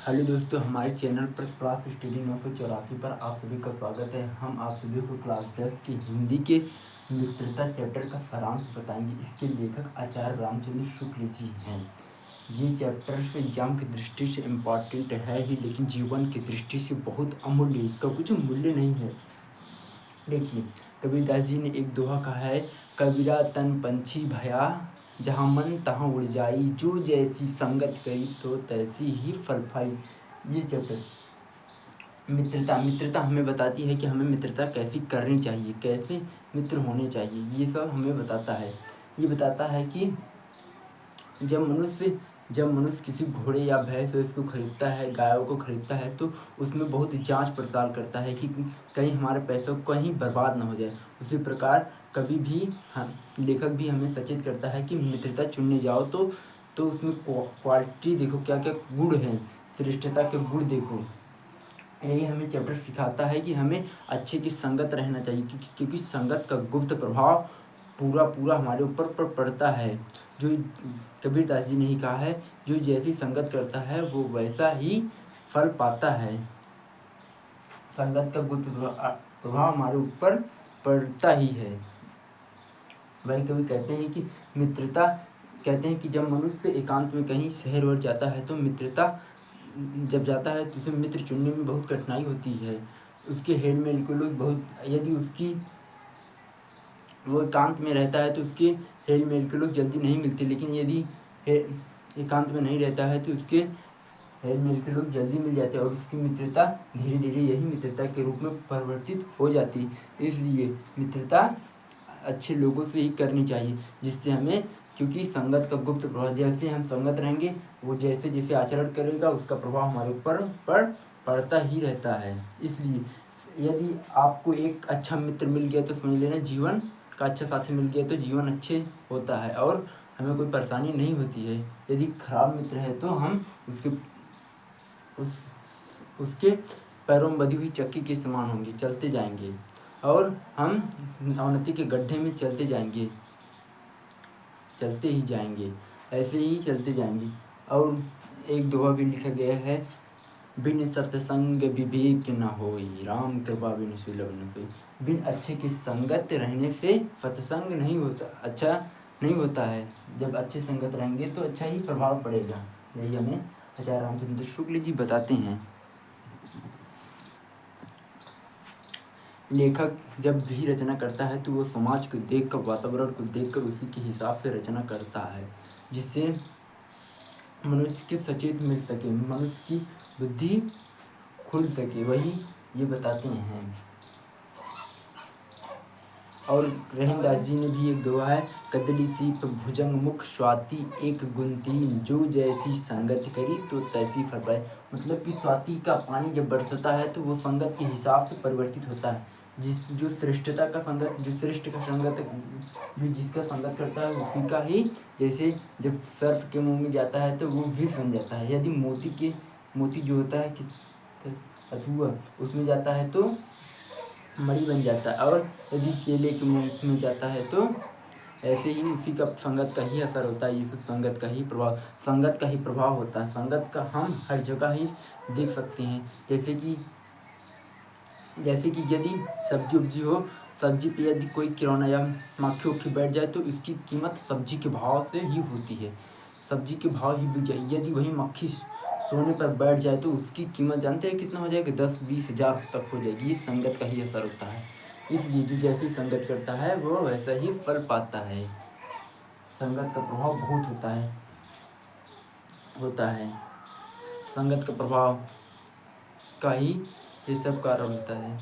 Hello दोस्तों, हमारे channel पर क्लास स्टडी 984 पर आप सभी का स्वागत है। हम आप सभी को क्लास 10 की हिंदी के मित्रता चैप्टर का सारांश बताएंगे। इसके लेखक आचार्य रामचंद्र शुक्ल जी हैं। ये चैप्टर एग्जाम की दृष्टि से इम्पॉर्टेंट है ही, लेकिन जीवन की दृष्टि से बहुत अमूल्य, इसका कुछ मूल्य नहीं है। देखिए, कबीरदास जी ने एक दोहा कहा है, कबीरा तन पंछी भया, जहाँ मन तहाँ उड़ जाई, जो जैसी संगत करी तो तैसी ही फल पाई। ये चैप्टर मित्रता हमें बताती है कि हमें मित्रता कैसी करनी चाहिए, कैसे मित्र होने चाहिए, ये सब हमें बताता है। ये बताता है कि जब मनुष्य किसी घोड़े या भैंस से उसको खरीदता है, गायों को खरीदता है, तो उसमें बहुत जांच पड़ताल करता है कि कहीं हमारे पैसों कहीं बर्बाद ना हो जाए। उसी प्रकार कभी भी लेखक भी हमें सचेत करता है कि मित्रता चुनने जाओ तो उसमें क्वालिटी देखो, क्या क्या गुण हैं, श्रेष्ठता के गुण देखो। यही हमें चैप्टर सिखाता है कि हमें अच्छे की संगत रहना चाहिए, क्योंकि संगत का गुप्त प्रभाव पूरा हमारे ऊपर पड़ता है। जो कबीरदास जी ने ही कहा है, जो जैसी संगत करता है वो वैसा ही फल पाता है। संगत का गुप्त प्रभाव हमारे ऊपर पड़ता ही है। वही कभी कहते हैं कि मित्रता, कहते हैं कि जब मनुष्य एकांत में कहीं शहर ओर जाता है तो मित्रता जब जाता है तो उसे मित्र चुनने में बहुत कठिनाई होती है। उसके हेलमेल के लोग बहुत, यदि वो एकांत में रहता है तो उसके हेलमेल के लोग जल्दी नहीं मिलते, लेकिन यदि एकांत में नहीं रहता है तो उसके हेलमेल के लोग जल्दी मिल जाते हैं और उसकी मित्रता धीरे धीरे यही मित्रता के रूप में परिवर्तित हो जाती है। इसलिए मित्रता अच्छे लोगों से ही करनी चाहिए, जिससे हमें, क्योंकि संगत का गुप्त प्रभाव, जैसे हम संगत रहेंगे वो जैसे जैसे आचरण करेगा उसका प्रभाव हमारे ऊपर पड़ता ही रहता है। इसलिए यदि आपको एक अच्छा मित्र मिल गया तो समझ लेना, जीवन का अच्छा साथी मिल गया तो जीवन अच्छे होता है और हमें कोई परेशानी नहीं होती है। यदि खराब मित्र है तो हम उसके पैरों में बंधी हुई चक्की के समान होंगे, चलते जाएंगे और हम अवनति के गड्ढे में चलते ही जाएंगे, ऐसे ही चलते जाएंगे। और एक दोहा भी लिखा गया है, बिन सत्संग विवेक न होई, राम कृपा बिन सुलभ न सोई। बिन अच्छे की संगत रहने से सत्संग नहीं होता, अच्छा नहीं होता है। जब अच्छे संगत रहेंगे तो अच्छा ही प्रभाव पड़ेगा। यही हमें आचार्य रामचंद्र शुक्ल जी बताते हैं। लेखक जब भी रचना करता है तो वो समाज को देखकर, वातावरण को देखकर उसी के हिसाब से रचना करता है, जिससे मनुष्य के सचेत मिल सके, मनुष्य की बुद्धि खुल सके, वही ये बताते हैं। और रहीमदास जी ने भी एक दोहा है, कदली सीप भुजंग मुख स्वाति एक गुंतीन, जो जैसी संगत करी तो तैसी फल पाए। मतलब कि स्वाति का पानी जब बरसता है तो वो संगत के हिसाब से परिवर्तित होता है। जो श्रेष्ठता का संगत, जो श्रेष्ठ का संगत, जो जिसका संगत करता है उसी का ही, जैसे जब सर्फ के मुंह में जाता है तो वो विष बन जाता है। यदि मोती जो होता है कि अथुआ उसमें जाता है तो मणि बन जाता है, और यदि केले के मुंह में जाता है तो ऐसे ही उसी का संगत का ही असर होता है। ये सब संगत का ही प्रभाव होता है। संगत का हम हर जगह ही देख सकते हैं। जैसे कि यदि सब्जी उब्जी हो, सब्जी पे यदि कोई किरौना या मक्खी उक्खी बैठ जाए तो इसकी कीमत सब्जी के भाव से ही होती है, सब्जी के भाव ही बिक जाए। यदि वही मक्खी सोने पर बैठ जाए तो उसकी कीमत जानते हैं कितना हो जाएगा, 10-20 हज़ार तक हो जाएगी। इस संगत का ही असर होता है। इसलिए जो जैसी संगत करता है वो वैसा ही फल पाता है। संगत का प्रभाव बहुत होता है। संगत का प्रभाव का ही ये सब कारण होता है।